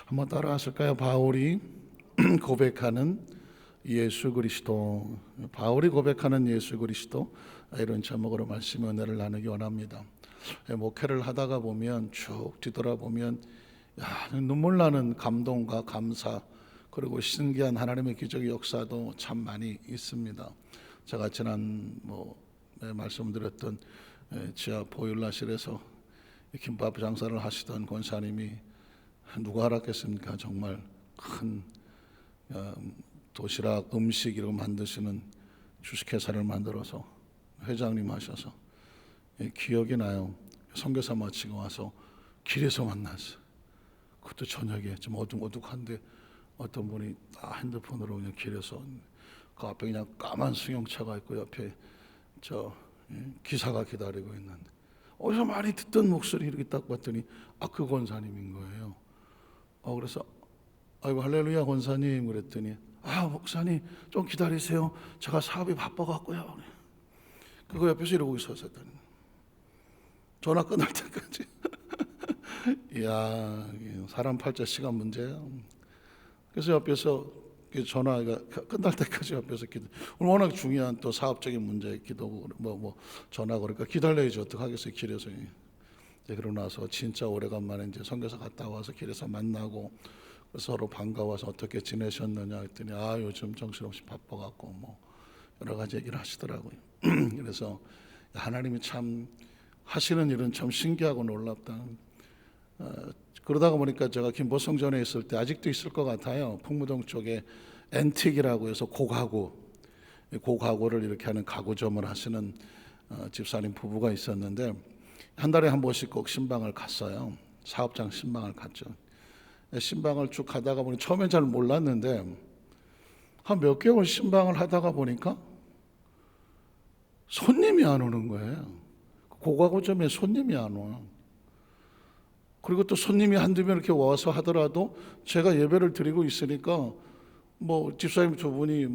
한번 따라 하실까요? 바울이 고백하는 예수 그리스도. 바울이 고백하는 예수 그리스도, 이런 제목으로 말씀 은혜를 나누기 원합니다. 목회를 하다가 보면 쭉 뒤돌아보면 눈물 나는 감동과 감사, 그리고 신기한 하나님의 기적의 역사도 참 많이 있습니다. 제가 지난 말씀드렸던 지하 보일러실에서 김밥 장사를 하시던 권사님이 누가 알았겠습니까? 정말 큰 도시락 음식 이런 거 만드시는 주식회사를 만들어서 회장님 하셔서 기억이 나요. 선교사 마치고 와서 길에서 만났어요. 그것도 저녁에 좀 어둑어둑한데 어떤 분이 핸드폰으로 그냥 길에서, 그 앞에 그냥 까만 승용차가 있고 옆에 기사가 기다리고 있는데 어디서 많이 듣던 목소리 이렇게 딱 봤더니 그 권사님인 거예요. 그래서 아이고 할렐루야 권사님 그랬더니 목사님 좀 기다리세요. 제가 사업이 바빠갖고요. 그거 옆에서 이러고 있었다니. 전화 끝날 때까지. 이야, 사람 팔자 시간 문제예요. 그래서 옆에서 전화가 끝날 때까지 옆에서 오늘 워낙 중요한 또 사업적인 문제 기도고 전화 그러니까 기다려야지 어떡하겠어요 길에서. 그러고 나서 진짜 오래간만에 이제 선교사 갔다 와서 길에서 만나고 서로 반가워서 어떻게 지내셨느냐 했더니 요즘 정신없이 바빠갖고 여러 가지 얘기를 하시더라고요. 그래서 하나님이 참 하시는 일은 참 신기하고 놀랍다. 그러다가 보니까 제가 김보성전에 있을 때 아직도 있을 것 같아요. 풍무동 쪽에 앤틱이라고 해서 고가구를 이렇게 하는 가구점을 하시는 집사님 부부가 있었는데 한 달에 한 번씩 꼭 신방을 갔어요. 사업장 신방을 갔죠. 신방을 쭉 가다가 보니 처음엔 잘 몰랐는데 한 몇 개월 신방을 하다가 보니까 손님이 안 오는 거예요. 고가구점에 손님이 안 와요. 그리고 또 손님이 한두 명 이렇게 와서 하더라도 제가 예배를 드리고 있으니까 집사님 두 분이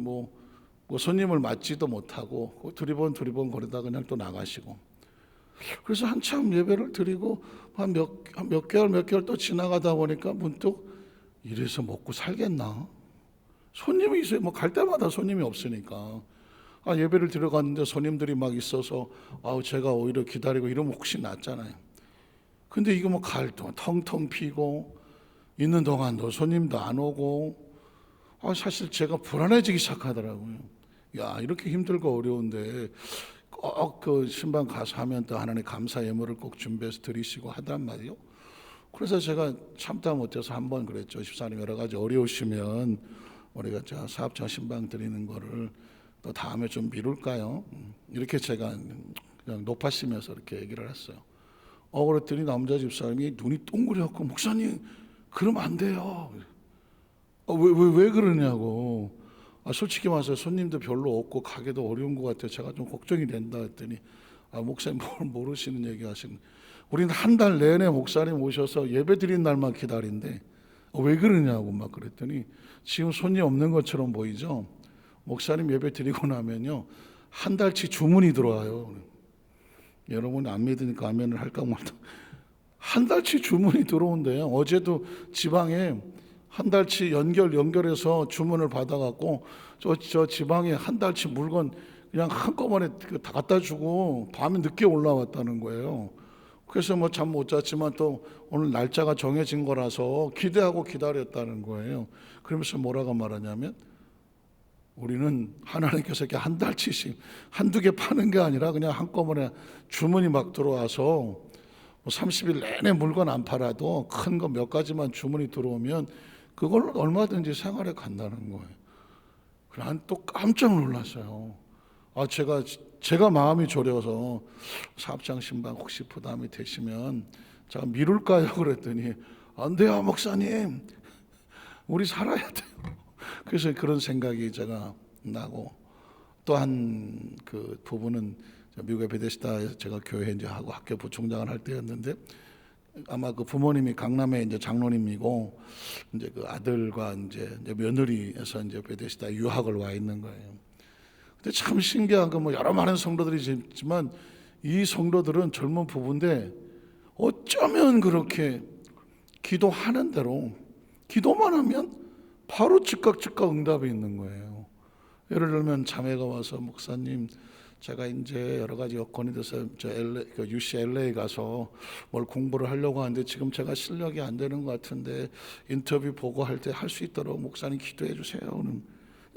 손님을 맞지도 못하고 두리번 거리다 그냥 또 나가시고. 그래서 한참 예배를 드리고 한 몇 개월 또 지나가다 보니까 문득 이래서 먹고 살겠나? 손님이 있어요. 갈 때마다 손님이 없으니까. 예배를 들어갔는데 손님들이 막 있어서 제가 오히려 기다리고 이러면 혹시 낫잖아요. 근데 이거 가을 동안 텅텅 피고 있는 동안도 손님도 안 오고 사실 제가 불안해지기 시작하더라고요. 이렇게 힘들고 어려운데 꼭 그 신방 가서 하면 또 하나님 감사 예물을 꼭 준비해서 드리시고 하단 말이요. 그래서 제가 참다 못해서 한번 그랬죠. 집사님 여러 가지 어려우시면 우리가 사업장 신방 드리는 거를 또 다음에 좀 미룰까요? 이렇게 제가 그냥 높아시면서 이렇게 얘기를 했어요. 그랬더니 남자 집사님이 눈이 동그랗고 목사님 그러면 안 돼요. 왜 그러냐고. 솔직히 말해서 손님도 별로 없고 가게도 어려운 것 같아요. 제가 좀 걱정이 된다 했더니 목사님 뭘 모르시는 얘기 하시는. 우리는 한 달 내내 목사님 오셔서 예배 드린 날만 기다린대. 왜 그러냐고 막 그랬더니 지금 손님 없는 것처럼 보이죠. 목사님 예배 드리고 나면요 한 달치 주문이 들어와요. 여러분 안 믿으니까 아멘을 할까 말까. 한 달치 주문이 들어온대요. 어제도 지방에 한 달치 연결해서 주문을 받아갖고 저 지방에 한 달치 물건 그냥 한꺼번에 다 갖다 주고 밤에 늦게 올라왔다는 거예요. 그래서 잠 못 잤지만 또 오늘 날짜가 정해진 거라서 기대하고 기다렸다는 거예요. 그러면서 뭐라고 말하냐면 우리는 하나님께서 이렇게 한 달치씩 한두 개 파는 게 아니라 그냥 한꺼번에 주문이 막 들어와서 30일 내내 물건 안 팔아도 큰 거 몇 가지만 주문이 들어오면 그걸로 얼마든지 생활해 간다는 거예요. 난 또 깜짝 놀랐어요. 제가 마음이 졸여서 사업장 신방 혹시 부담이 되시면 제가 미룰까요? 그랬더니 안 돼요 목사님, 우리 살아야 돼요. 그래서 그런 생각이 제가 나고, 또 한 그 부부는 미국의 베데스다에서 제가 교회 이제 하고 학교 부총장을 할 때였는데 아마 그 부모님이 강남에 이제 장로님이고 이제 그 아들과 이제 며느리에서 이제 베데스다 유학을 와 있는 거예요. 근데 참 신기한 건 여러 많은 성도들이 있지만 이 성도들은 젊은 부부인데 어쩌면 그렇게 기도하는 대로 기도만 하면 바로 즉각 응답이 있는 거예요. 예를 들면 자매가 와서 목사님, 제가 이제 여러 가지 여건이 돼서 UCLA 가서 뭘 공부를 하려고 하는데 지금 제가 실력이 안 되는 것 같은데 인터뷰 보고할 때 할 수 있도록 목사님 기도해 주세요.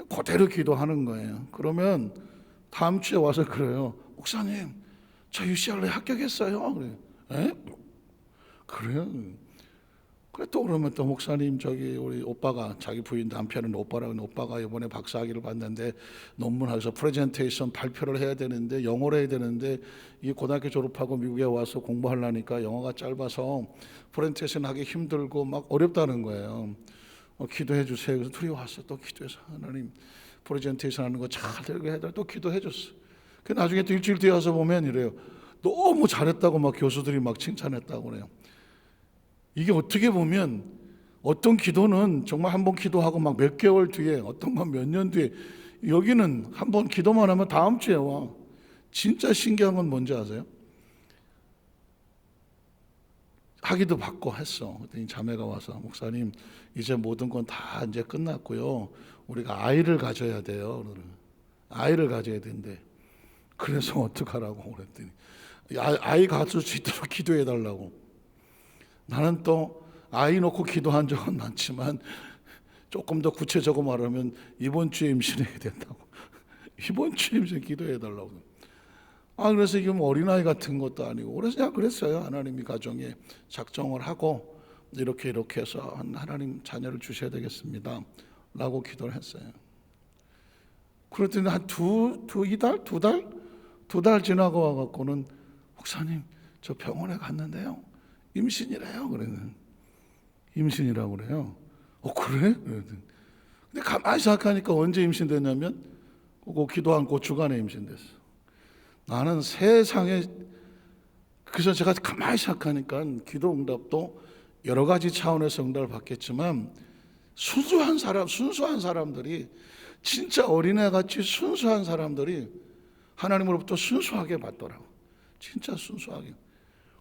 그대로 기도하는 거예요. 그러면 다음 주에 와서 그래요. 목사님, 저 UCLA 합격했어요. 그래요. 에? 그래요? 그래 또 그러면 또 목사님, 저기 우리 오빠가, 자기 부인 남편은 오빠라고 하는 오빠가 이번에 박사학위를 받는데 논문하면서 프레젠테이션 발표를 해야 되는데 영어로 해야 되는데 이 고등학교 졸업하고 미국에 와서 공부하려니까 영어가 짧아서 프레젠테이션 하기 힘들고 막 어렵다는 거예요. 기도해 주세요. 그래서 둘이 와서 또 기도해서 하나님 프레젠테이션 하는 거 잘 되게 해달라 또 기도해 줬어. 그 나중에 또 일주일 뒤에 와서 보면 이래요. 너무 잘했다고 막 교수들이 막 칭찬했다고 그래요. 이게 어떻게 보면 어떤 기도는 정말 한 번 기도하고 막 몇 개월 뒤에, 어떤 건 몇 년 뒤에, 여기는 한 번 기도만 하면 다음 주에 와. 진짜 신기한 건 뭔지 아세요? 학위도 받고 했어. 그랬더니 자매가 와서 목사님, 이제 모든 건 다 이제 끝났고요. 우리가 아이를 가져야 돼요. 아이를 가져야 된대. 그래서 어떡하라고 그랬더니 아이 가질 수 있도록 기도해 달라고. 나는 또 아이 놓고 기도한 적은 많지만 조금 더 구체적으로 말하면 이번 주에 임신해야 된다고. 이번 주에 임신 기도해 달라고. 그래서 이게 뭐 어린아이 같은 것도 아니고 그래서 그랬어요. 하나님이 가정에 작정을 하고 이렇게 해서 하나님 자녀를 주셔야 되겠습니다 라고 기도를 했어요. 그랬더니 한 두 달 지나고 와갖고는 목사님, 저 병원에 갔는데요, 임신이래요. 그러는 임신이라고 그래요. 그래? 근데 가만히 생각하니까 언제 임신됐냐면 그 기도한 그 주간에 임신됐어. 나는 세상에, 그래서 제가 가만히 생각하니까 기도 응답도 여러 가지 차원에서 응답을 받겠지만 순수한 사람들이, 진짜 어린애같이 순수한 사람들이 하나님으로부터 순수하게 받더라고. 진짜 순수하게.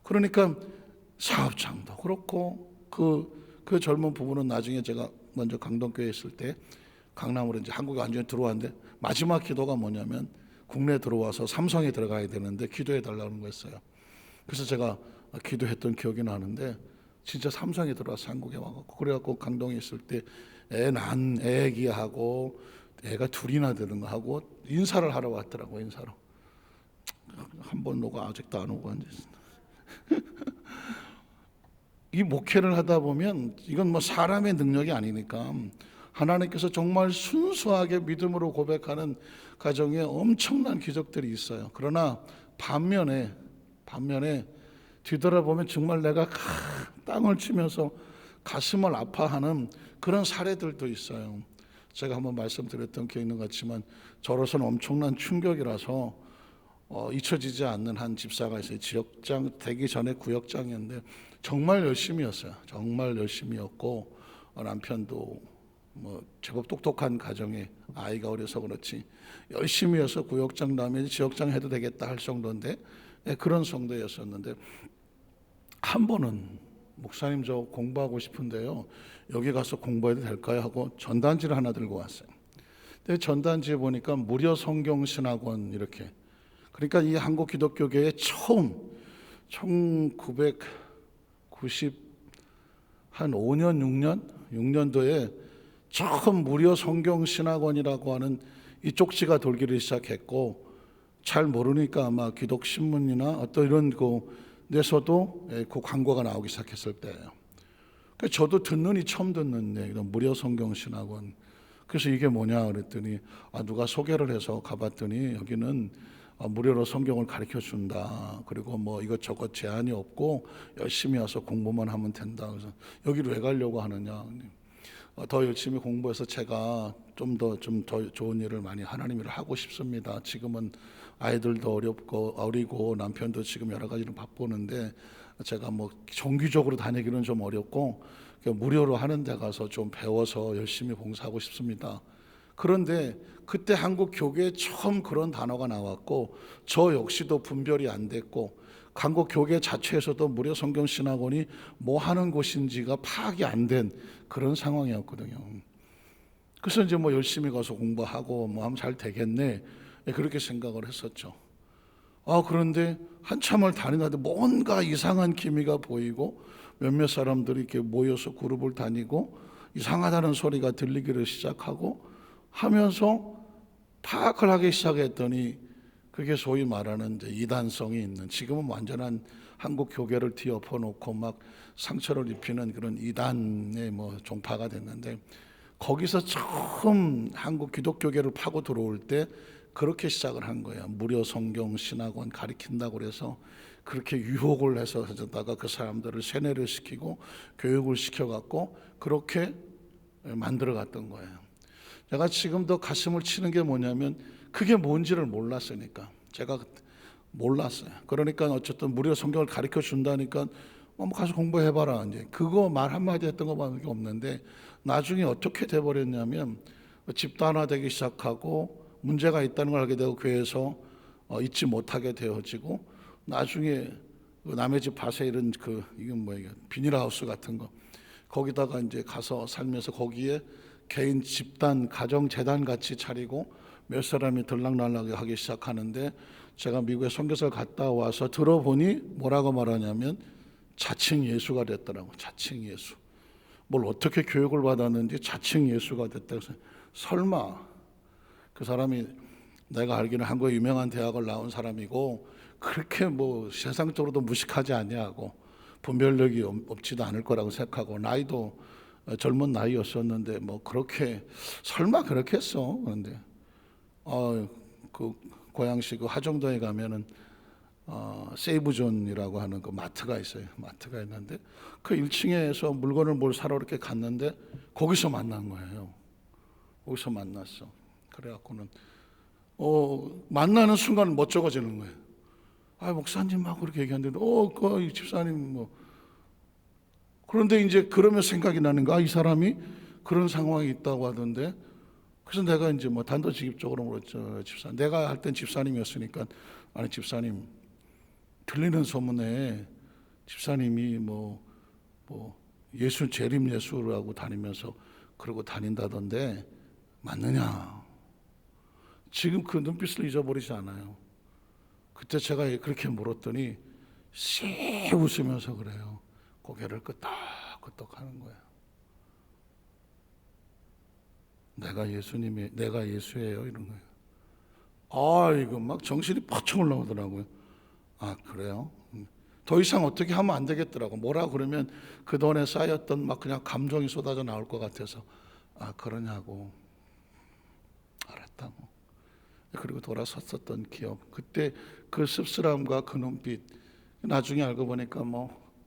그러니까 사업장도 그렇고 그 젊은 부부는 나중에 제가 먼저 강동교회에 있을 때 강남으로 이제 한국에 완전히 들어왔는데 마지막 기도가 뭐냐면 국내에 들어와서 삼성에 들어가야 되는데 기도해 달라는 거였어요. 그래서 제가 기도했던 기억이 나는데 진짜 삼성에 들어와서 한국에 와갖고 그래갖고 강동에 있을 때 애 애기하고 애가 둘이나 되는 거 하고 인사를 하러 왔더라고. 인사로 한 번 오고 아직도 안 오고 앉아있어. 이 목회를 하다 보면 이건 뭐 사람의 능력이 아니니까 하나님께서 정말 순수하게 믿음으로 고백하는 가정에 엄청난 기적들이 있어요. 그러나 반면에 뒤돌아보면 정말 내가 땅을 치면서 가슴을 아파하는 그런 사례들도 있어요. 제가 한번 말씀드렸던 기억이 있는 것 같지만 저로서는 엄청난 충격이라서 잊혀지지 않는 한 집사가 있어요. 지역장 되기 전에 구역장이었는데 정말 열심히였어요. 정말 열심히였고 남편도 뭐 제법 똑똑한 가정에 아이가 어려서 그렇지 열심히 해서 구역장 다음에 지역장 해도 되겠다 할 정도인데 그런 성도였었는데 한 번은 목사님, 저 공부하고 싶은데요, 여기 가서 공부해도 될까요 하고 전단지를 하나 들고 왔어요. 근데 전단지에 보니까 무료 성경신학원 이렇게, 그러니까 이 한국 기독교계에 처음 1995년 6년도에 처음 무료 성경신학원이라고 하는 이 쪽지가 돌기를 시작했고, 잘 모르니까 아마 기독신문이나 어떤 이런 데서도 그 광고가 나오기 시작했을 때예요. 그러니까 저도 처음 듣는데 이런 무료 성경신학원. 그래서 이게 뭐냐 그랬더니 누가 소개를 해서 가봤더니 여기는 무료로 성경을 가르쳐 준다. 그리고 뭐 이것저것 제한이 없고 열심히 와서 공부만 하면 된다. 그래서 여기를 왜 가려고 하느냐. 더 열심히 공부해서 제가 좀 더 좋은 일을 많이 하나님 일을 하고 싶습니다. 지금은 아이들도 어리고 남편도 지금 여러 가지로 바쁘는데 제가 뭐 정기적으로 다니기는 좀 어렵고 무료로 하는 데 가서 좀 배워서 열심히 봉사하고 싶습니다. 그런데 그때 한국 교계에 처음 그런 단어가 나왔고 저 역시도 분별이 안 됐고 한국 교계 자체에서도 무료 성경 신학원이 뭐 하는 곳인지가 파악이 안 된 그런 상황이었거든요. 그래서 이제 뭐 열심히 가서 공부하고 뭐 하면 잘 되겠네, 그렇게 생각을 했었죠. 그런데 한참을 다니는데 뭔가 이상한 기미가 보이고 몇몇 사람들이 이렇게 모여서 그룹을 다니고 이상하다는 소리가 들리기를 시작하고 하면서 파악을 하기 시작했더니 그게 소위 말하는 이제 이단성이 있는, 지금은 완전한 한국 교계를 뒤엎어 놓고 막 상처를 입히는 그런 이단의 뭐 종파가 됐는데, 거기서 처음 한국 기독교계를 파고 들어올 때 그렇게 시작을 한 거야. 무료 성경 신학원 가리킨다고 그래서 그렇게 유혹을 해서 하다가 그 사람들을 세뇌를 시키고 교육을 시켜갖고 그렇게 만들어 갔던 거예요. 제가 지금도 가슴을 치는 게 뭐냐면 그게 뭔지를 몰랐으니까. 제가 몰랐어요. 그러니까 어쨌든 무료 성경을 가르쳐 준다니까 가서 공부해봐라, 이제 그거 말 한마디 했던 것밖에 없는데, 나중에 어떻게 돼버렸냐면 집단화되기 시작하고 문제가 있다는 걸 알게 되고 교회에서 잊지 못하게 되어지고, 나중에 남의 집 밭에 이런 이건 뭐예요, 비닐하우스 같은 거, 거기다가 이제 가서 살면서 거기에 개인 집단 가정 재단 같이 차리고 몇 사람이 들락날락 하기 시작하는데, 제가 미국에 선교사를 갔다 와서 들어보니 뭐라고 말하냐면 자칭 예수가 됐더라고. 자칭 예수. 뭘 어떻게 교육을 받았는지 자칭 예수가 됐다. 그래서 설마 그 사람이 내가 알기는 한국의 유명한 대학을 나온 사람이고 그렇게 뭐 세상적으로도 무식하지 아니하고 분별력이 없지도 않을 거라고 생각하고, 나이도 젊은 나이였었는데 뭐 그렇게 설마 그렇게 했어. 그런데 그 고양시 그 하정동에 가면은 세이브존이라고 하는 그 마트가 있어요. 마트가 있는데 그 1층에서 물건을 뭘 사러 이렇게 갔는데 거기서 만난 거예요. 거기서 만났어. 그래갖고는 만나는 순간 멋쩍어지는 거예요. 목사님 막 그렇게 얘기하는데 그 집사님 뭐. 그런데 이제 그러면 생각이 나는 거야. 이 사람이 그런 상황이 있다고 하던데. 그래서 내가 이제 뭐 단도직입적으로 물었죠. 집사님, 내가 할 땐 집사님이었으니까, 아니 집사님, 들리는 소문에 집사님이 뭐 예수 재림 예수라고 다니면서 그러고 다닌다던데 맞느냐? 지금 그 눈빛을 잊어버리지 않아요. 그때 제가 그렇게 물었더니 씩 웃으면서 그래요. 고개를 끄덕끄덕 하는 거예요. 내가 예수예요, 이런 거예요. 이거 막 정신이 퍽 올라오더라고요. 그래요? 더 이상 어떻게 하면 안 되겠더라고. 뭐라 그러면 그동안에 쌓였던 막 그냥 감정이 쏟아져 나올 것 같아서 그러냐고. 알았다고. 그리고 돌아섰었던 기억. 그때 그 씁쓸함과 그 눈빛. 나중에 알고 보니까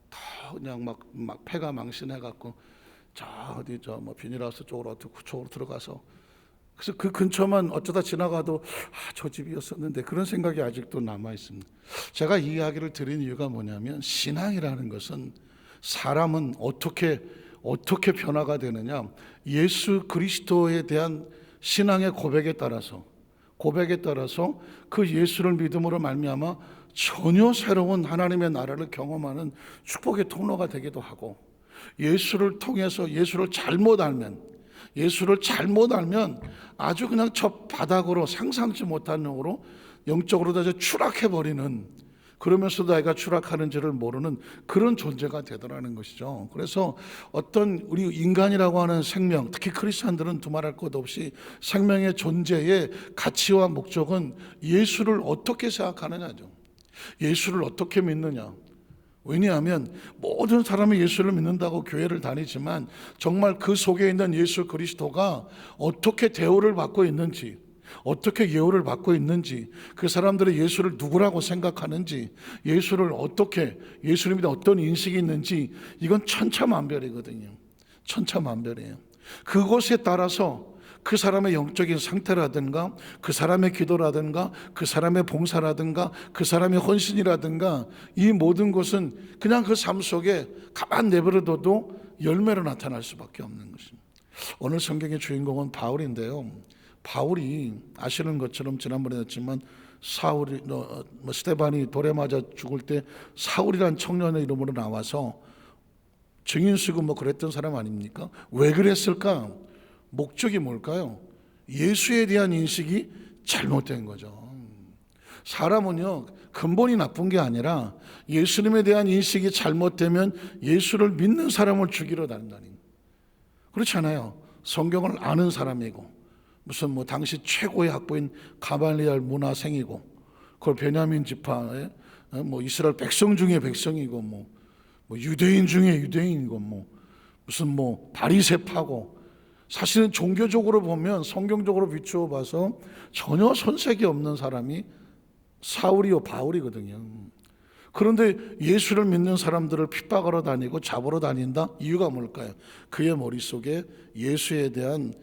다 그냥 막 폐가 망신해갖고 뭐 비닐하우스 쪽으로 그쪽으로 들어가서, 그래서 그 근처만 어쩌다 지나가도 저 집이었었는데 그런 생각이 아직도 남아 있습니다. 제가 이 이야기를 드린 이유가 뭐냐면, 신앙이라는 것은 사람은 어떻게 변화가 되느냐, 예수 그리스도에 대한 신앙의 고백에 따라서 그 예수를 믿음으로 말미암아 전혀 새로운 하나님의 나라를 경험하는 축복의 통로가 되기도 하고, 예수를 통해서 예수를 잘못 알면 아주 그냥 저 바닥으로 상상치 못한 영으로 영적으로 다 추락해버리는, 그러면서도 내가 추락하는지를 모르는 그런 존재가 되더라는 것이죠. 그래서 어떤 우리 인간이라고 하는 생명, 특히 크리스찬들은 두말할 것 없이 생명의 존재의 가치와 목적은 예수를 어떻게 생각하느냐죠. 예수를 어떻게 믿느냐. 왜냐하면 모든 사람이 예수를 믿는다고 교회를 다니지만 정말 그 속에 있는 예수 그리스도가 어떻게 대우를 받고 있는지, 어떻게 예우를 받고 있는지, 그 사람들이 예수를 누구라고 생각하는지, 예수님에 대한 어떤 인식이 있는지, 이건 천차만별이거든요. 천차만별이에요. 그것에 따라서 그 사람의 영적인 상태라든가, 그 사람의 기도라든가, 그 사람의 봉사라든가, 그 사람의 헌신이라든가, 이 모든 것은 그냥 그 삶 속에 가만 내버려둬도 열매로 나타날 수밖에 없는 것입니다. 오늘 성경의 주인공은 바울인데요, 바울이 아시는 것처럼 지난번에 했지만 사울이 스데반이 돌에 맞아 죽을 때 사울이란 청년의 이름으로 나와서 증인 쓰고 그랬던 사람 아닙니까? 왜 그랬을까? 목적이 뭘까요? 예수에 대한 인식이 잘못된 거죠. 사람은요, 근본이 나쁜 게 아니라 예수님에 대한 인식이 잘못되면 예수를 믿는 사람을 죽이러 다닌다니. 그렇잖아요. 성경을 아는 사람이고 무슨 당시 최고의 학부인 가말리엘 문화생이고 그걸 베냐민 지파의 이스라엘 백성 중에 백성이고 유대인 중에 유대인이고 무슨 바리새파고, 사실은 종교적으로 보면 성경적으로 비추어 봐서 전혀 손색이 없는 사람이 사울이요 바울이거든요. 그런데 예수를 믿는 사람들을 핍박하러 다니고 잡으러 다닌다? 이유가 뭘까요? 그의 머릿속에 예수에 대한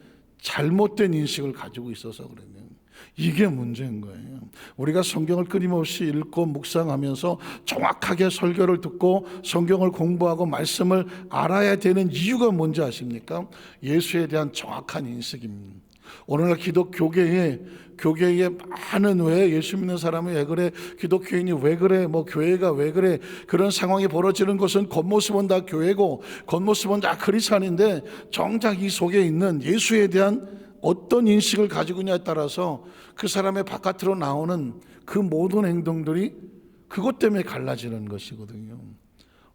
잘못된 인식을 가지고 있어서 그래요. 이게 문제인 거예요. 우리가 성경을 끊임없이 읽고 묵상하면서 정확하게 설교를 듣고 성경을 공부하고 말씀을 알아야 되는 이유가 뭔지 아십니까? 예수에 대한 정확한 인식입니다. 오늘날 교계에 많은 왜 예수 믿는 사람이 왜 그래, 기독교인이 왜 그래, 교회가 왜 그래, 그런 상황이 벌어지는 것은 겉모습은 다 교회고 겉모습은 다 크리스찬인데 정작 이 속에 있는 예수에 대한 어떤 인식을 가지고 있냐에 따라서 그 사람의 바깥으로 나오는 그 모든 행동들이 그것 때문에 갈라지는 것이거든요.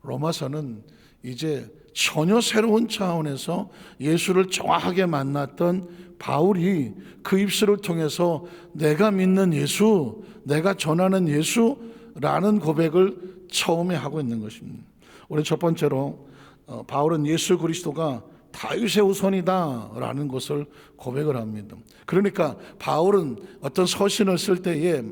로마서는 이제 전혀 새로운 차원에서 예수를 정확하게 만났던 바울이 그 입술을 통해서 내가 믿는 예수, 내가 전하는 예수라는 고백을 처음에 하고 있는 것입니다. 우리 첫 번째로 바울은 예수 그리스도가 다윗의 후손이다 라는 것을 고백을 합니다. 그러니까 바울은 어떤 서신을 쓸 때에,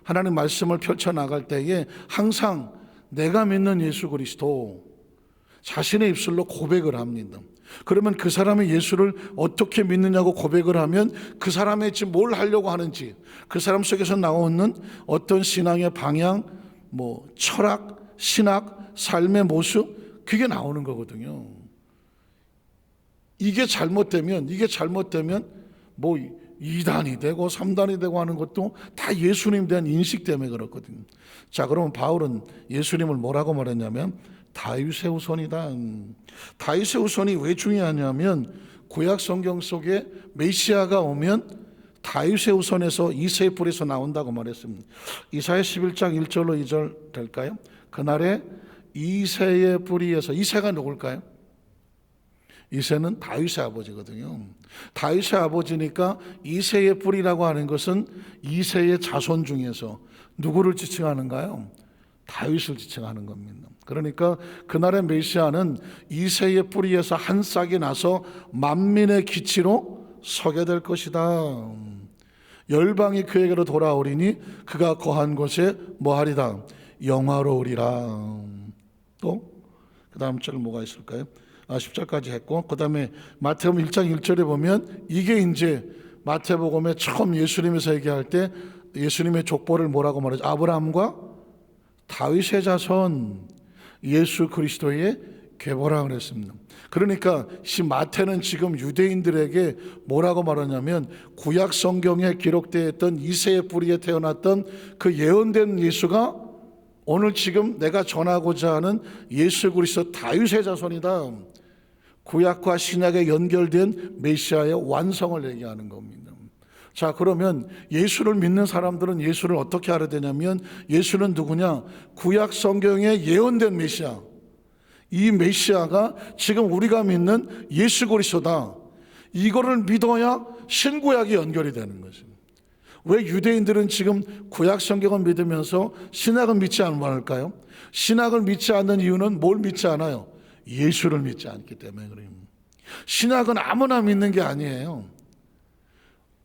하나님 말씀을 펼쳐나갈 때에 항상 내가 믿는 예수 그리스도 자신의 입술로 고백을 합니다. 그러면 그 사람의 예수를 어떻게 믿느냐고 고백을 하면 그 사람이 지금 뭘 하려고 하는지, 그 사람 속에서 나오는 어떤 신앙의 방향, 철학, 신학, 삶의 모습, 그게 나오는 거거든요. 이게 잘못되면 2단이 되고 3단이 되고 하는 것도 다 예수님에 대한 인식 때문에 그렇거든요. 자, 그러면 바울은 예수님을 뭐라고 말했냐면 다윗의 후손이다. 다윗의 후손이 왜 중요하냐면 구약 성경 속에 메시아가 오면 다윗의 후손에서 이새의 뿌리에서 나온다고 말했습니다. 이사야 11장 1절로 2절 될까요? 그날에 이새의 뿌리에서, 이새가 누굴까요? 이새는 다윗의 아버지거든요. 다윗의 아버지니까 이새의 뿌리라고 하는 것은 이새의 자손 중에서 누구를 지칭하는가요? 다윗을 지칭하는 겁니다. 그러니까 그날의 메시아는 이새의 뿌리에서 한 싹이 나서 만민의 기치로 서게 될 것이다. 열방이 그에게로 돌아오리니 그가 거한 곳에 뭐하리다? 영화로우리라. 또 그 다음 절 뭐가 있을까요? 10절까지 했고, 그 다음에 마태복음 1장 1절에 보면 이게 이제 마태복음에 처음 예수님에서 얘기할 때 예수님의 족보를 뭐라고 말하죠? 아브라함과 다윗의 자손 예수 그리스도의 계보라 그랬습니다. 그러니까 마태는 지금 유대인들에게 뭐라고 말하냐면 구약 성경에 기록되어 있던 이새의 뿌리에 태어났던 그 예언된 예수가 오늘 지금 내가 전하고자 하는 예수 그리스도 다윗의 자손이다. 구약과 신약에 연결된 메시아의 완성을 얘기하는 겁니다. 자, 그러면 예수를 믿는 사람들은 예수를 어떻게 알아야 되냐면 예수는 누구냐? 구약 성경에 예언된 메시아. 이 메시아가 지금 우리가 믿는 예수 그리스도다. 이거를 믿어야 신구약이 연결이 되는 거죠. 왜 유대인들은 지금 구약 성경을 믿으면서 신약은 믿지 않을까요? 신약을 믿지 않는 이유는 뭘 믿지 않아요? 예수를 믿지 않기 때문에 그래요. 신약은 아무나 믿는 게 아니에요.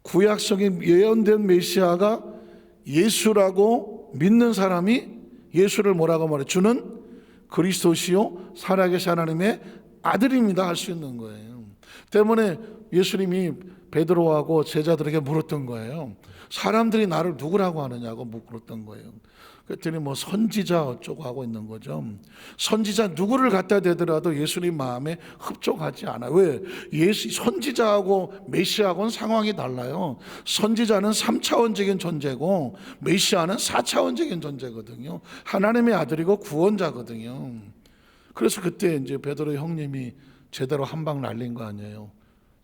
구약 성경에 예언된 메시아가 예수라고 믿는 사람이 예수를 뭐라고 말해요? 주는 그리스도시요 살아계신 하나님의 아들입니다 할 수 있는 거예요. 때문에 예수님이 베드로하고 제자들에게 물었던 거예요. 사람들이 나를 누구라고 하느냐고 물었던 거예요. 그랬더니 뭐 선지자 어쩌고 하고 있는 거죠. 선지자 누구를 갖다 대더라도 예수님 마음에 흡족하지 않아. 왜? 선지자하고 메시아하고는 상황이 달라요. 선지자는 3차원적인 존재고 메시아는 4차원적인 존재거든요. 하나님의 아들이고 구원자거든요. 그래서 그때 이제 베드로 형님이 제대로 한 방 날린 거 아니에요.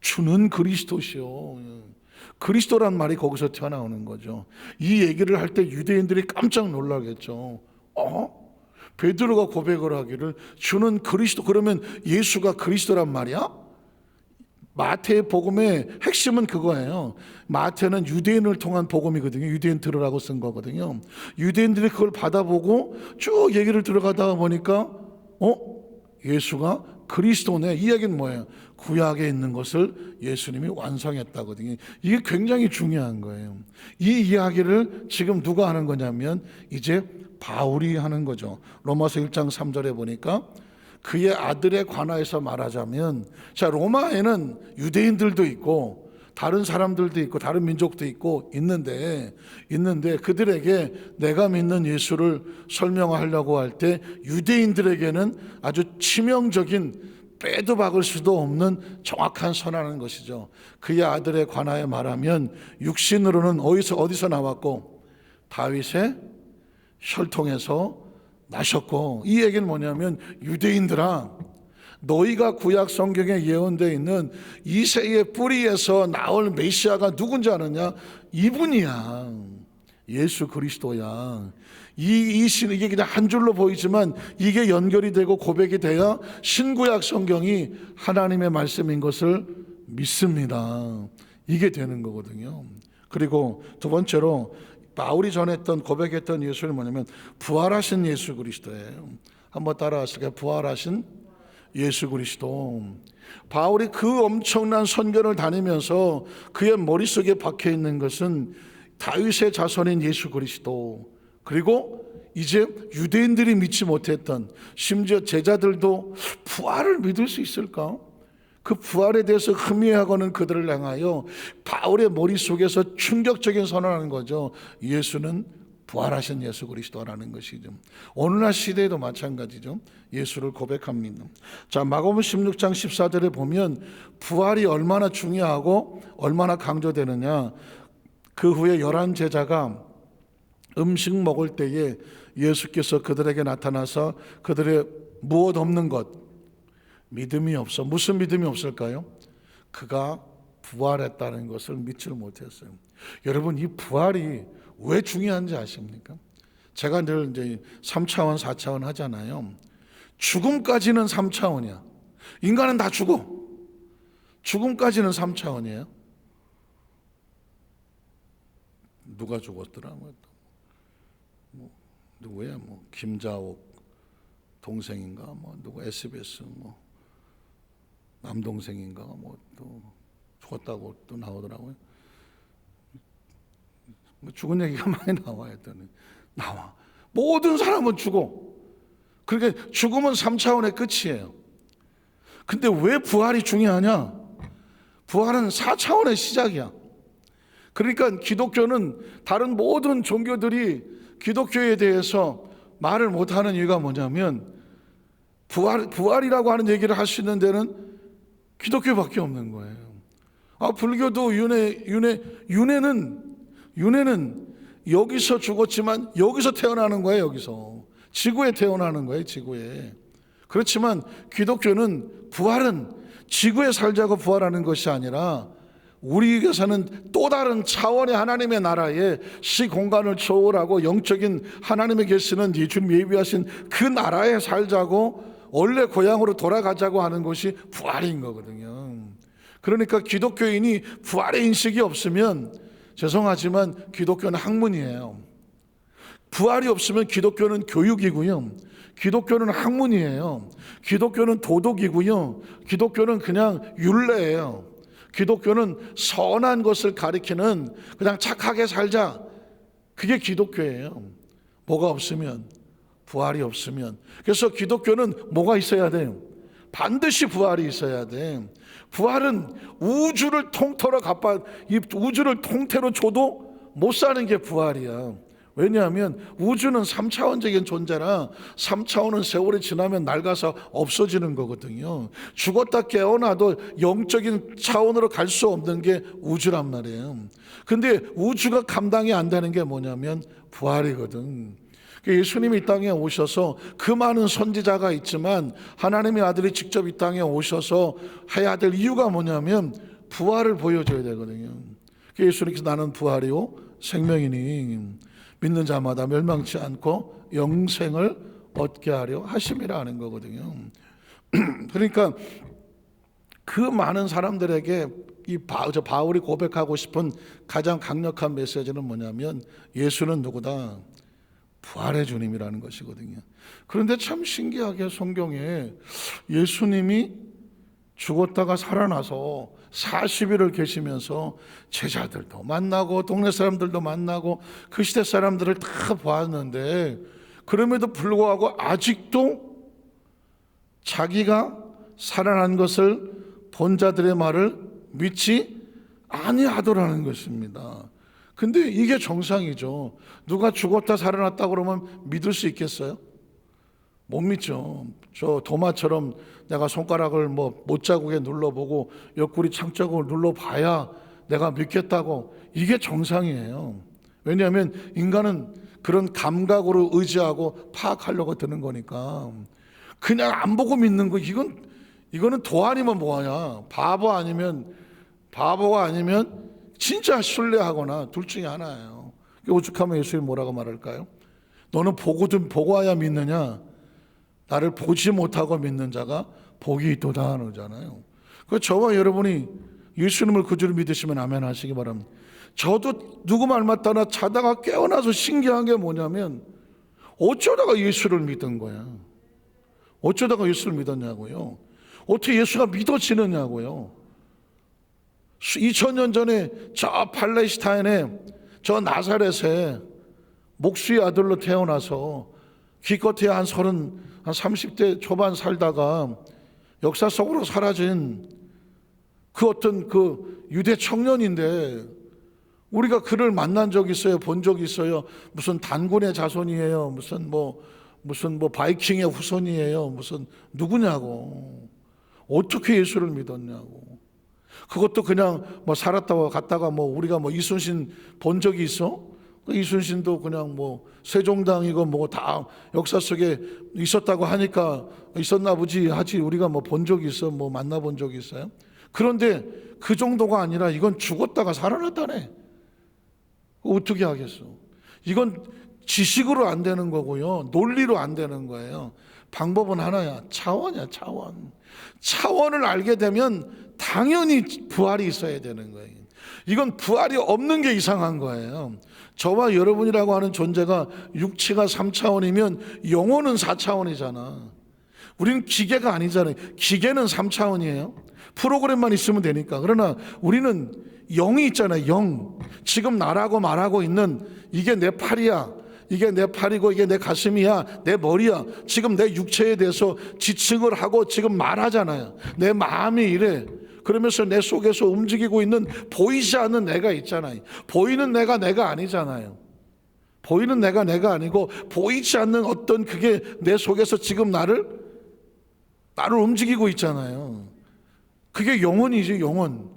주는 그리스도시요. 그리스도란 말이 거기서 튀어나오는 거죠. 이 얘기를 할 때 유대인들이 깜짝 놀라겠죠. 베드로가 고백을 하기를 주는 그리스도, 그러면 예수가 그리스도란 말이야? 마태의 복음의 핵심은 그거예요. 마태는 유대인을 통한 복음이거든요. 유대인 들으라고 쓴 거거든요. 유대인들이 그걸 받아보고 쭉 얘기를 들어가다 보니까 예수가 그리스도네. 이 얘기는 뭐예요? 구약에 있는 것을 예수님이 완성했다거든요. 이게 굉장히 중요한 거예요. 이 이야기를 지금 누가 하는 거냐면 이제 바울이 하는 거죠. 로마서 1장 3절에 보니까 그의 아들에 관하여서 말하자면, 자, 로마에는 유대인들도 있고 다른 사람들도 있고 다른 민족도 있고 있는데 그들에게 내가 믿는 예수를 설명하려고 할 때 유대인들에게는 아주 치명적인, 빼도 박을 수도 없는 정확한 선언하는 것이죠. 그의 아들에 관하여 말하면 육신으로는 어디서 나왔고 다윗의 혈통에서 나셨고, 이 얘기는 뭐냐면 유대인들아, 너희가 구약 성경에 예언되어 있는 이새의 뿌리에서 나올 메시아가 누군지 아느냐? 이분이야. 예수 그리스도야. 이게 그냥 한 줄로 보이지만 이게 연결이 되고 고백이 돼야 신구약 성경이 하나님의 말씀인 것을 믿습니다. 이게 되는 거거든요. 그리고 두 번째로 바울이 전했던, 고백했던 예수는 뭐냐면 부활하신 예수 그리스도예요. 한번 따라하실까요? 부활하신 예수 그리스도. 바울이 그 엄청난 선교를 다니면서 그의 머릿속에 박혀 있는 것은 다윗의 자손인 예수 그리스도, 그리고 이제 유대인들이 믿지 못했던, 심지어 제자들도 부활을 믿을 수 있을까? 그 부활에 대해서 흠의하고는 그들을 향하여 바울의 머릿속에서 충격적인 선언하는 거죠. 예수는 부활하신 예수 그리스도라는 것이죠. 오늘날 시대에도 마찬가지죠. 예수를 고백합니다. 자, 마가복음 16장 14절에 보면 부활이 얼마나 중요하고 얼마나 강조되느냐. 그 후에 11 제자가 음식 먹을 때에 예수께서 그들에게 나타나서 그들의 무엇 없는 것, 믿음이 없어. 무슨 믿음이 없을까요? 그가 부활했다는 것을 믿지를 못했어요. 여러분, 이 부활이 왜 중요한지 아십니까? 제가 늘 이제 3차원, 4차원 하잖아요. 죽음까지는 3차원이야. 인간은 다 죽어. 죽음까지는 3차원이에요. 누가 죽었더라? 누구야? 김자옥 동생인가? 누구 SBS 남동생인가? 또 죽었다고 또 나오더라고요. 죽은 얘기가 많이 나와요. 나와. 모든 사람은 죽어. 그러니까 죽음은 3차원의 끝이에요. 근데 왜 부활이 중요하냐? 부활은 4차원의 시작이야. 그러니까 기독교는 다른 모든 종교들이 기독교에 대해서 말을 못하는 이유가 뭐냐면 부활이라고 하는 얘기를 할 수 있는 데는 기독교밖에 없는 거예요. 불교도 윤회는 여기서 죽었지만 여기서 태어나는 거예요. 여기서 지구에 태어나는 거예요. 지구에. 그렇지만 기독교는 부활은 지구에 살자고 부활하는 것이 아니라 우리에게서는 또 다른 차원의 하나님의 나라에 시공간을 초월하고 영적인 하나님의 계시는 주님 예비하신 그 나라에 살자고, 원래 고향으로 돌아가자고 하는 것이 부활인 거거든요. 그러니까 기독교인이 부활의 인식이 없으면 죄송하지만 기독교는 학문이에요. 부활이 없으면 기독교는 교육이고요. 기독교는 학문이에요. 기독교는 도덕이고요. 기독교는 그냥 율례예요. 기독교는 선한 것을 가리키는, 그냥 착하게 살자, 그게 기독교예요. 뭐가 없으면, 부활이 없으면. 그래서 기독교는 뭐가 있어야 돼요? 반드시 부활이 있어야 돼. 부활은 우주를 통틀어 이 우주를 통째로 줘도 못 사는 게 부활이야. 왜냐하면 우주는 3차원적인 존재라 3차원은 세월이 지나면 낡아서 없어지는 거거든요. 죽었다 깨어나도 영적인 차원으로 갈 수 없는 게 우주란 말이에요. 근데 우주가 감당이 안 되는 게 뭐냐면 부활이거든. 예수님이 이 땅에 오셔서 그 많은 선지자가 있지만 하나님의 아들이 직접 이 땅에 오셔서 해야 될 이유가 뭐냐면 부활을 보여줘야 되거든요. 예수님께서 나는 부활이요 생명이니 믿는 자마다 멸망치 않고 영생을 얻게 하려 하심이라 는 거거든요. 그러니까 그 많은 사람들에게 이 바울이 고백하고 싶은 가장 강력한 메시지는 뭐냐면 예수는 누구다? 부활의 주님이라는 것이거든요. 그런데 참 신기하게 성경에 예수님이 죽었다가 살아나서 40일을 계시면서 제자들도 만나고 동네 사람들도 만나고 그 시대 사람들을 다 보았는데 그럼에도 불구하고 아직도 자기가 살아난 것을 본 자들의 말을 믿지 아니하더라는 것입니다. 근데 이게 정상이죠. 누가 죽었다 살아났다 그러면 믿을 수 있겠어요? 못 믿죠. 저 도마처럼 내가 손가락을 못자국에 눌러보고 옆구리 창자국을 눌러봐야 내가 믿겠다고, 이게 정상이에요. 왜냐하면 인간은 그런 감각으로 의지하고 파악하려고 드는 거니까. 그냥 안 보고 믿는 거, 이거는 도 아니면 뭐하냐. 바보가 아니면 진짜 신뢰하거나 둘 중에 하나예요. 오죽하면 예수님이 뭐라고 말할까요? 너는 보고 와야 믿느냐? 나를 보지 못하고 믿는 자가 복이 있도다 하잖아요. 그 저와 여러분이 예수님을 그주로 믿으시면 아멘 하시기 바랍니다. 저도 누구 말 맞다나 자다가 깨어나서 신기한 게 뭐냐면 어쩌다가 예수를 믿은 거야. 어쩌다가 예수를 믿었냐고요. 어떻게 예수가 믿어지느냐고요. 2000년 전에 저 팔레스타인에 저 나사렛에 목수의 아들로 태어나서 기껏해야 한 30대 초반 살다가 역사 속으로 사라진 그 어떤 그 유대 청년인데 우리가 그를 만난 적이 있어요? 본 적이 있어요? 무슨 단군의 자손이에요? 무슨 바이킹의 후손이에요? 무슨 누구냐고. 어떻게 예수를 믿었냐고. 그것도 그냥 살았다가 갔다가 우리가 이순신 본 적이 있어? 이순신도 그냥 세종당이고 다 역사 속에 있었다고 하니까 있었나 보지 하지, 우리가 본 적이 있어? 만나본 적이 있어요? 그런데 그 정도가 아니라 이건 죽었다가 살아났다네. 어떻게 하겠어? 이건 지식으로 안 되는 거고요, 논리로 안 되는 거예요. 방법은 하나야. 차원이야, 차원. 차원을 알게 되면 당연히 부활이 있어야 되는 거예요. 이건 부활이 없는 게 이상한 거예요. 저와 여러분이라고 하는 존재가 육체가 3차원이면 영혼은 4차원이잖아. 우리는 기계가 아니잖아요. 기계는 3차원이에요. 프로그램만 있으면 되니까. 그러나 우리는 영이 있잖아요. 영. 지금 나라고 말하고 있는 이게 내 팔이야, 이게 내 팔이고 이게 내 가슴이야, 내 머리야. 지금 내 육체에 대해서 지칭을 하고 지금 말하잖아요. 내 마음이 이래. 그러면서 내 속에서 움직이고 있는 보이지 않는 내가 있잖아요. 보이는 내가 아니잖아요. 보이는 내가 아니고 보이지 않는 어떤 그게 내 속에서 지금 나를 움직이고 있잖아요. 그게 영혼이지, 영혼.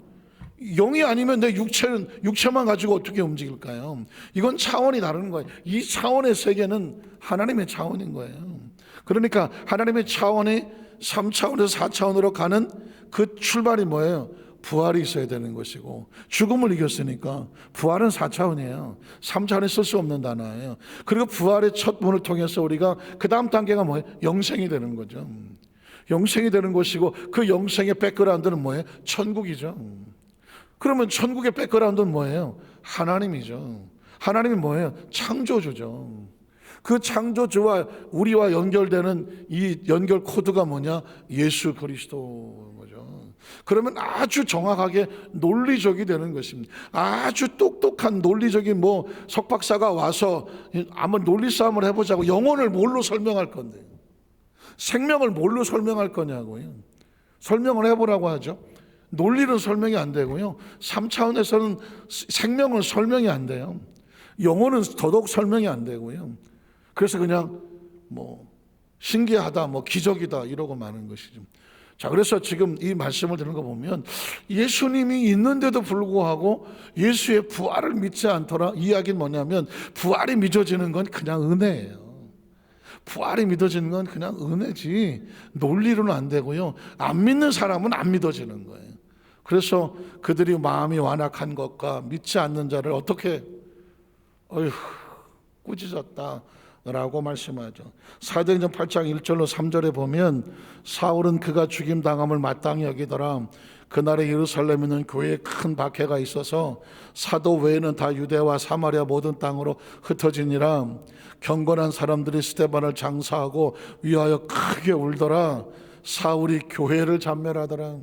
영이 아니면 내 육체만 가지고 어떻게 움직일까요? 이건 차원이 다른 거예요. 이 차원의 세계는 하나님의 차원인 거예요. 그러니까 하나님의 차원이 3차원에서 4차원으로 가는 그 출발이 뭐예요? 부활이 있어야 되는 것이고, 죽음을 이겼으니까 부활은 4차원이에요. 3차원에 쓸 수 없는 단어예요. 그리고 부활의 첫 문을 통해서 우리가 그 다음 단계가 뭐예요? 영생이 되는 거죠. 영생이 되는 것이고, 그 영생의 백그라운드는 뭐예요? 천국이죠. 그러면 천국의 백그라운드는 뭐예요? 하나님이죠. 하나님이 뭐예요? 창조주죠. 그 창조주와 우리와 연결되는 이 연결 코드가 뭐냐? 예수 그리스도인 거죠. 그러면 아주 정확하게 논리적이 되는 것입니다. 아주 똑똑한 논리적인 석박사가 와서 아마 논리 싸움을 해보자고, 영혼을 뭘로 설명할 건데, 생명을 뭘로 설명할 거냐고요. 설명을 해보라고 하죠. 논리는 설명이 안 되고요, 3차원에서는 생명은 설명이 안 돼요. 영어는 더더욱 설명이 안 되고요. 그래서 그냥 뭐 신기하다, 뭐 기적이다 이러고 마는 것이죠. 자, 그래서 지금 이 말씀을 듣는 거 보면 예수님이 있는데도 불구하고 예수의 부활을 믿지 않더라. 이야기는 뭐냐면 부활이 믿어지는 건 그냥 은혜예요. 부활이 믿어지는 건 그냥 은혜지 논리로는 안 되고요. 안 믿는 사람은 안 믿어지는 거예요. 그래서 그들이 마음이 완악한 것과 믿지 않는 자를 어떻게 어휴 꾸짖었다 라고 말씀하죠. 사도행전 8장 1절로 3절에 보면 사울은 그가 죽임당함을 마땅히 여기더라. 그날에 예루살렘에 있는 교회에 큰 박해가 있어서 사도 외에는 다 유대와 사마리아 모든 땅으로 흩어지니라. 경건한 사람들이 스데반을 장사하고 위하여 크게 울더라. 사울이 교회를 잔멸하더라.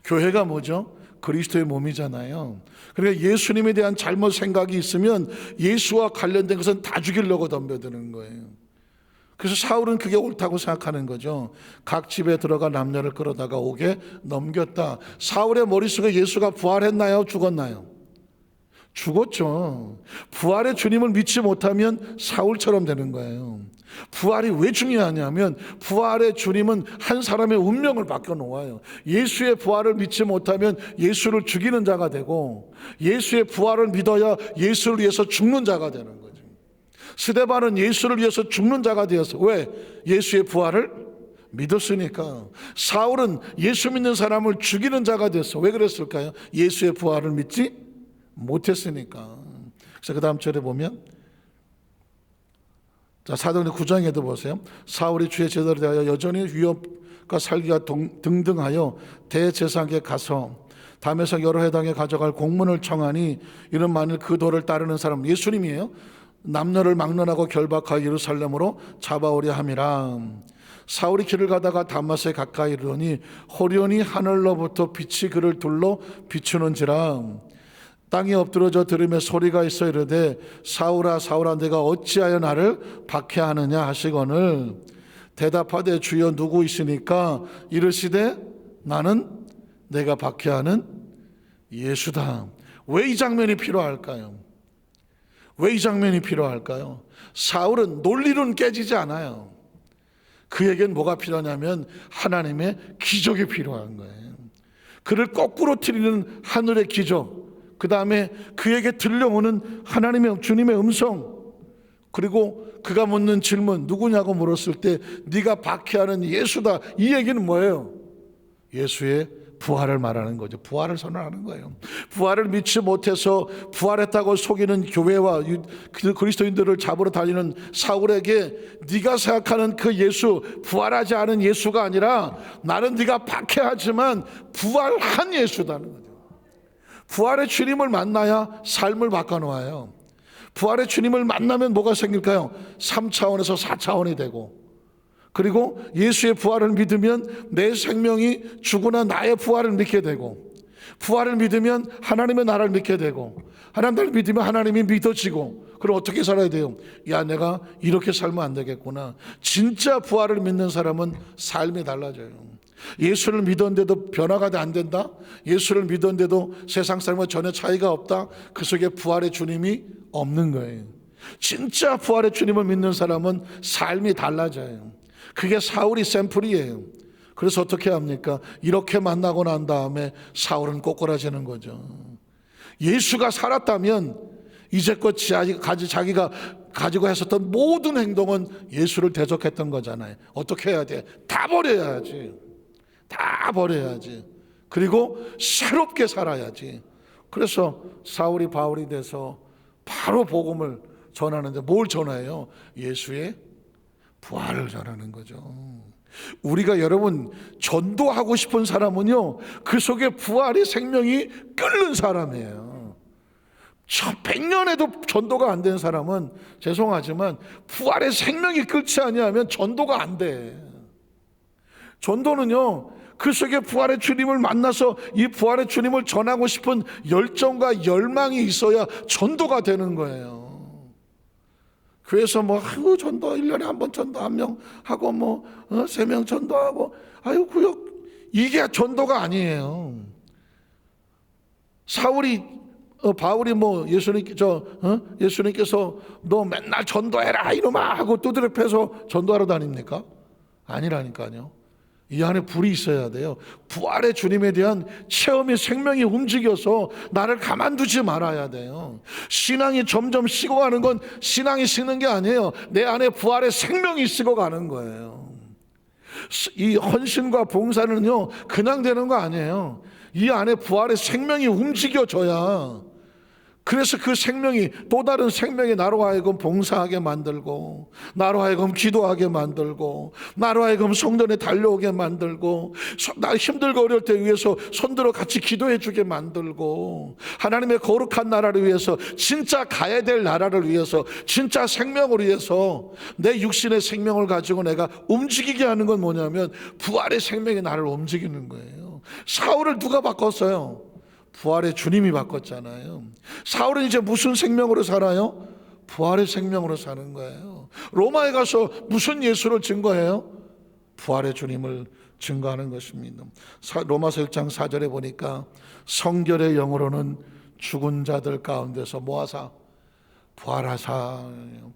교회가 뭐죠? 그리스도의 몸이잖아요. 그러니까 예수님에 대한 잘못 생각이 있으면 예수와 관련된 것은 다 죽이려고 덤벼드는 거예요. 그래서 사울은 그게 옳다고 생각하는 거죠. 각 집에 들어가 남녀를 끌어다가 옥에 넘겼다. 사울의 머릿속에 예수가 부활했나요? 죽었나요? 죽었죠. 부활의 주님을 믿지 못하면 사울처럼 되는 거예요. 부활이 왜 중요하냐면 부활의 주님은 한 사람의 운명을 바꿔놓아요. 예수의 부활을 믿지 못하면 예수를 죽이는 자가 되고 예수의 부활을 믿어야 예수를 위해서 죽는 자가 되는 거죠. 스데반은 예수를 위해서 죽는 자가 되었어. 왜? 예수의 부활을 믿었으니까. 사울은 예수 믿는 사람을 죽이는 자가 됐어. 왜 그랬을까요? 예수의 부활을 믿지 못했으니까. 그래서 그 다음 절에 보면 자, 사도행전 9장에도 보세요. 사울이 주의 제자를 대하여 여전히 위협과 살기가 등등하여 대제사장에게 가서 담에서 여러 회당에 가져갈 공문을 청하니 이는 만일 그 도를 따르는 사람 예수님이에요. 남녀를 막론하고 결박하여 예루살렘으로 잡아오려 함이라. 사울이 길을 가다가 다마스에 가까이 이르더니 호련히 하늘로부터 빛이 그를 둘러 비추는지라. 땅에 엎드러져 들으며 소리가 있어 이르되 사울아 사울아 내가 어찌하여 나를 박해하느냐 하시거늘 대답하되 주여 누구 있으니까 이르시되 나는 내가 박해하는 예수다. 왜 이 장면이 필요할까요? 왜 이 장면이 필요할까요? 사울은 논리로는 깨지지 않아요. 그에겐 뭐가 필요하냐면 하나님의 기적이 필요한 거예요. 그를 거꾸로 틀리는 하늘의 기적, 그 다음에 그에게 들려오는 하나님의 주님의 음성, 그리고 그가 묻는 질문 누구냐고 물었을 때 네가 박해하는 예수다. 이 얘기는 뭐예요? 예수의 부활을 말하는 거죠. 부활을 선언하는 거예요. 부활을 믿지 못해서 부활했다고 속이는 교회와 그리스도인들을 잡으러 다니는 사울에게 네가 생각하는 그 예수, 부활하지 않은 예수가 아니라 나는 네가 박해하지만 부활한 예수다는 거죠. 부활의 주님을 만나야 삶을 바꿔놓아요. 부활의 주님을 만나면 뭐가 생길까요? 3차원에서 4차원이 되고, 그리고 예수의 부활을 믿으면 내 생명이 죽으나 나의 부활을 믿게 되고, 부활을 믿으면 하나님의 나라를 믿게 되고, 하나님을 믿으면 하나님이 믿어지고, 그럼 어떻게 살아야 돼요? 야, 내가 이렇게 살면 안 되겠구나. 진짜 부활을 믿는 사람은 삶이 달라져요. 예수를 믿었는데도 변화가 안 된다? 예수를 믿었는데도 세상 사람과 전혀 차이가 없다? 그 속에 부활의 주님이 없는 거예요. 진짜 부활의 주님을 믿는 사람은 삶이 달라져요. 그게 사울이 샘플이에요. 그래서 어떻게 합니까? 이렇게 만나고 난 다음에 사울은 꼬꾸라지는 거죠. 예수가 살았다면 이제껏 자기가 가지고 했었던 모든 행동은 예수를 대적했던 거잖아요. 어떻게 해야 돼? 다 버려야지. 다 버려야지. 그리고 새롭게 살아야지. 그래서 사울이 바울이 돼서 바로 복음을 전하는데 뭘 전해요? 예수의 부활을 전하는 거죠. 우리가 여러분 전도하고 싶은 사람은요, 그 속에 부활의 생명이 끓는 사람이에요. 100년에도 전도가 안 된 사람은 죄송하지만 부활의 생명이 끓지 아니하면 전도가 안 돼. 전도는요, 그 속에 부활의 주님을 만나서 이 부활의 주님을 전하고 싶은 열정과 열망이 있어야 전도가 되는 거예요. 교회에서 전도 1년에 한 번 전도 1명 하고 3명 전도하고 구역, 이게 전도가 아니에요. 사울이 바울이 뭐 예수님께서 너 맨날 전도해라 이놈아 하고 두드려 패서 전도하러 다닙니까? 아니라니까요. 이 안에 불이 있어야 돼요. 부활의 주님에 대한 체험이 생명이 움직여서 나를 가만두지 말아야 돼요. 신앙이 점점 식어가는 건 신앙이 식는 게 아니에요. 내 안에 부활의 생명이 식어가는 거예요. 이 헌신과 봉사는요 그냥 되는 거 아니에요. 이 안에 부활의 생명이 움직여져야, 그래서 그 생명이 또 다른 생명이 나로 하여금 봉사하게 만들고, 나로 하여금 기도하게 만들고, 나로 하여금 성전에 달려오게 만들고, 나 힘들고 어려울 때 위해서 손들어 같이 기도해 주게 만들고, 하나님의 거룩한 나라를 위해서, 진짜 가야 될 나라를 위해서, 진짜 생명을 위해서 내 육신의 생명을 가지고 내가 움직이게 하는 건 뭐냐면 부활의 생명이 나를 움직이는 거예요. 사울을 누가 바꿨어요? 부활의 주님이 바꿨잖아요. 사울은 이제 무슨 생명으로 살아요? 부활의 생명으로 사는 거예요. 로마에 가서 무슨 예수를 증거해요? 부활의 주님을 증거하는 것입니다. 로마서 1장 4절에 보니까 성결의 영으로는 죽은 자들 가운데서 모아사 부활하사예요.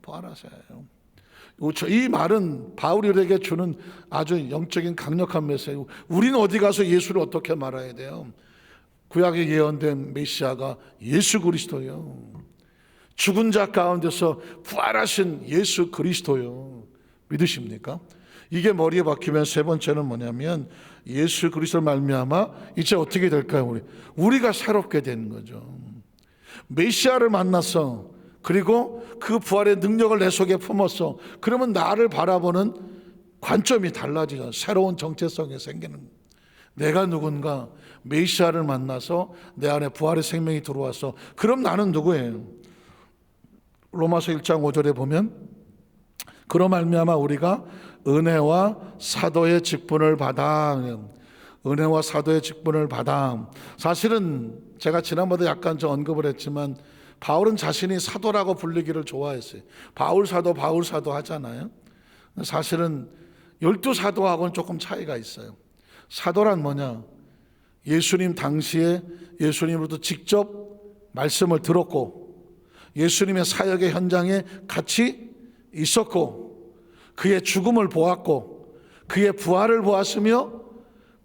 이 말은 바울이 우리에게 주는 아주 영적인 강력한 메시지. 우리는 어디 가서 예수를 어떻게 말해야 돼요? 구약에 예언된 메시아가 예수 그리스도요. 죽은 자 가운데서 부활하신 예수 그리스도요. 믿으십니까? 이게 머리에 박히면 세 번째는 뭐냐면 예수 그리스도를 말미암아 이제 어떻게 될까요? 우리가 새롭게 되는 거죠. 메시아를 만났어. 그리고 그 부활의 능력을 내 속에 품었어. 그러면 나를 바라보는 관점이 달라지죠. 새로운 정체성이 생기는 거예요. 내가 누군가 메시아를 만나서 내 안에 부활의 생명이 들어왔어. 그럼 나는 누구예요? 로마서 1장 5절에 보면 그로 말미암아 우리가 은혜와 사도의 직분을 받아. 은혜와 사도의 직분을 받아. 사실은 제가 지난번에 약간 좀 언급을 했지만 바울은 자신이 사도라고 불리기를 좋아했어요. 바울 사도 하잖아요. 사실은 12사도하고는 조금 차이가 있어요. 사도란 뭐냐? 예수님 당시에 예수님으로부터 직접 말씀을 들었고 예수님의 사역의 현장에 같이 있었고 그의 죽음을 보았고 그의 부활을 보았으며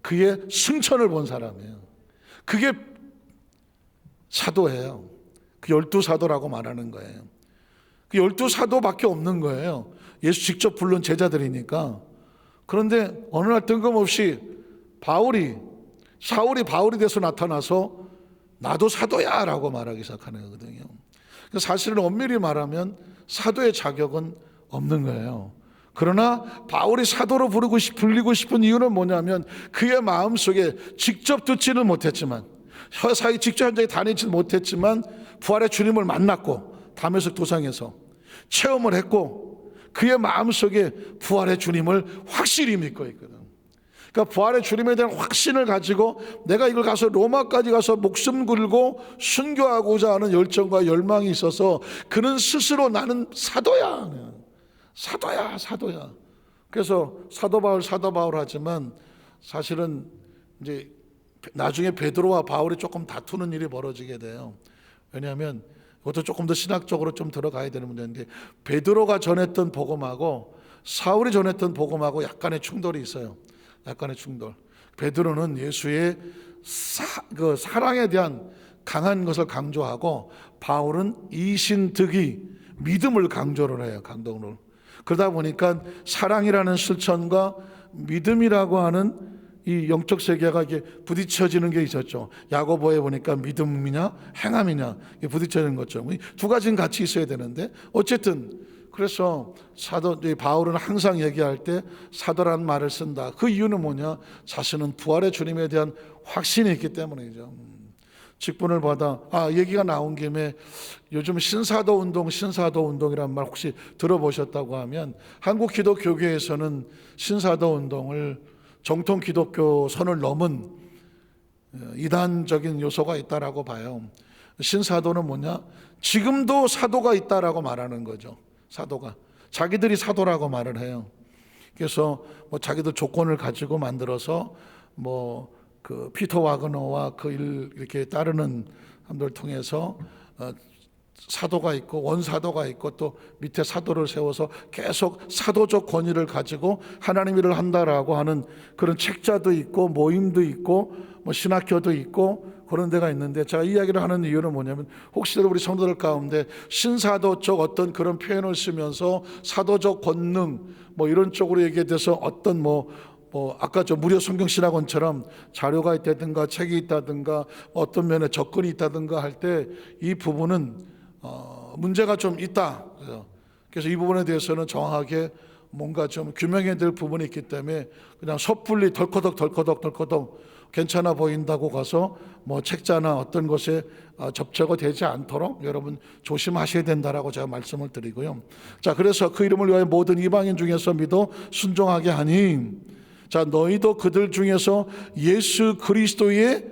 그의 승천을 본 사람이에요. 그게 사도예요. 그 12사도라고 말하는 거예요. 그 12사도밖에 없는 거예요. 예수 직접 부른 제자들이니까. 그런데 어느 날 뜬금없이 사울이 바울이 돼서 나타나서 나도 사도야 라고 말하기 시작하는 거거든요. 사실은 엄밀히 말하면 사도의 자격은 없는 거예요. 그러나 바울이 사도로 불리고 싶은 이유는 뭐냐면 그의 마음속에 직접 듣지는 못했지만 사이 직접 현장에 다니지는 못했지만 부활의 주님을 만났고 다메섹 도상에서 체험을 했고 그의 마음속에 부활의 주님을 확실히 믿고 있거든. 그러니까 부활의 주님에 대한 확신을 가지고 내가 이걸 가서 로마까지 가서 목숨 걸고 순교하고자 하는 열정과 열망이 있어서 그는 스스로 나는 사도야. 그래서 사도 바울 하지만 사실은 이제 나중에 베드로와 바울이 조금 다투는 일이 벌어지게 돼요. 왜냐하면 이것도 조금 더 신학적으로 좀 들어가야 되는 문제인데 베드로가 전했던 복음하고 사울이 전했던 복음하고 약간의 충돌이 있어요. 약간의 충돌. 베드로는 예수의 사랑에 대한 강한 것을 강조하고 바울은 이신득이 믿음을 강조를 해요. 강동을. 그러다 보니까 사랑이라는 실천과 믿음이라고 하는 이 영적 세계가 이게 부딪혀지는 게 있었죠. 야고보에 보니까 믿음이냐 행함이냐 부딪혀지는 거죠. 두 가지는 같이 있어야 되는데 어쨌든 그래서 바울은 항상 얘기할 때 사도라는 말을 쓴다. 그 이유는 뭐냐? 자신은 부활의 주님에 대한 확신이 있기 때문이죠. 직분을 받아. 얘기가 나온 김에 요즘 신사도 운동이라는 말 혹시 들어보셨다고 하면 한국 기독교계에서는 신사도 운동을 정통 기독교 선을 넘은 이단적인 요소가 있다라고 봐요. 신사도는 뭐냐? 지금도 사도가 있다라고 말하는 거죠. 사도가 자기들이 사도라고 말을 해요. 그래서 뭐 자기들 조건을 가지고 만들어서 뭐 그 피터 와그너와 그 일 이렇게 따르는 사람들을 통해서 사도가 있고 원사도가 있고 또 밑에 사도를 세워서 계속 사도적 권위를 가지고 하나님 일을 한다라고 하는 그런 책자도 있고 모임도 있고 뭐 신학교도 있고 그런 데가 있는데, 제가 이 이야기를 하는 이유는 뭐냐면, 혹시라도 우리 성도들 가운데 신사도적 어떤 그런 표현을 쓰면서 사도적 권능 뭐 이런 쪽으로 얘기에 대해서 어떤 뭐 아까 저 무료 성경신학원처럼 자료가 있다든가 책이 있다든가 어떤 면에 접근이 있다든가 할 때 이 부분은 문제가 좀 있다. 그래서 이 부분에 대해서는 정확하게 뭔가 좀 규명해야 될 부분이 있기 때문에 그냥 섣불리 덜커덕 괜찮아 보인다고 가서 뭐 책자나 어떤 것에 접촉이 되지 않도록 여러분 조심하셔야 된다라고 제가 말씀을 드리고요. 자, 그래서 그 이름을 위하여 모든 이방인 중에서 믿어 순종하게 하니, 자, 너희도 그들 중에서 예수 그리스도의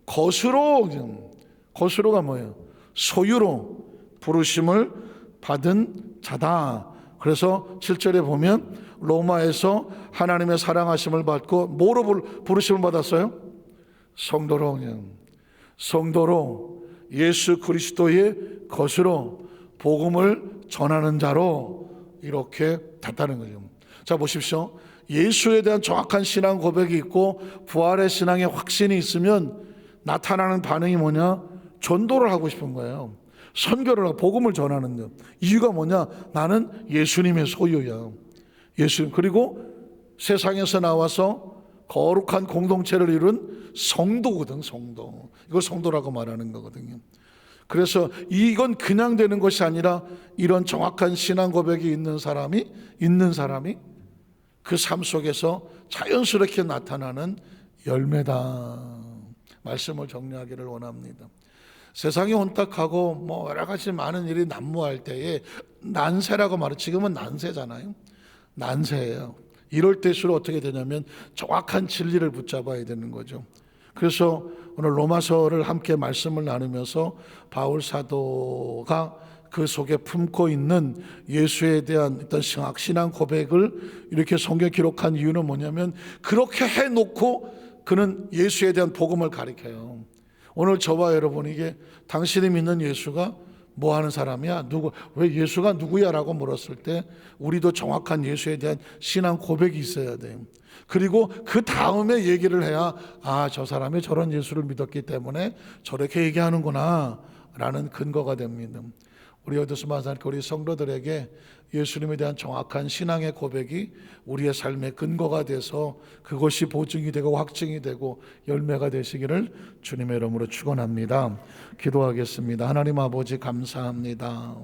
거스로가 뭐예요? 소유로 부르심을 받은 자다. 그래서 7절에 보면 로마에서 하나님의 사랑하심을 받고 뭐로 부르심을 받았어요? 성도로 예수 그리스도의 것으로 복음을 전하는 자로 이렇게 됐다는 거죠. 자, 보십시오. 예수에 대한 정확한 신앙 고백이 있고 부활의 신앙의 확신이 있으면 나타나는 반응이 뭐냐? 전도를 하고 싶은 거예요. 선교를 하고 복음을 전하는 것. 이유가 뭐냐? 나는 예수님의 소유야. 예수님. 그리고 세상에서 나와서 거룩한 공동체를 이룬 성도거든, 성도. 이걸 성도라고 말하는 거거든요. 그래서 이건 그냥 되는 것이 아니라 이런 정확한 신앙 고백이 있는 사람이 그 삶 속에서 자연스럽게 나타나는 열매다. 말씀을 정리하기를 원합니다. 세상이 혼탁하고 뭐 여러 가지 많은 일이 난무할 때에 난세라고 말해. 지금은 난세잖아요. 난세예요. 이럴 때일수록 어떻게 되냐면 정확한 진리를 붙잡아야 되는 거죠. 그래서 오늘 로마서를 함께 말씀을 나누면서 바울 사도가 그 속에 품고 있는 예수에 대한 어떤 신앙 고백을 이렇게 성경에 기록한 이유는 뭐냐면, 그렇게 해놓고 그는 예수에 대한 복음을 가르쳐요. 오늘 저와 여러분에게 당신이 믿는 예수가 뭐 하는 사람이야? 왜 예수가 누구야? 라고 물었을 때 우리도 정확한 예수에 대한 신앙 고백이 있어야 돼요. 그리고 그 다음에 얘기를 해야, 저 사람이 저런 예수를 믿었기 때문에 저렇게 얘기하는구나 라는 근거가 됩니다. 우리 어드스마산교 우리 성도들에게 예수님에 대한 정확한 신앙의 고백이 우리의 삶의 근거가 돼서 그것이 보증이 되고 확증이 되고 열매가 되시기를 주님의 이름으로 축원합니다. 기도하겠습니다. 하나님 아버지 감사합니다.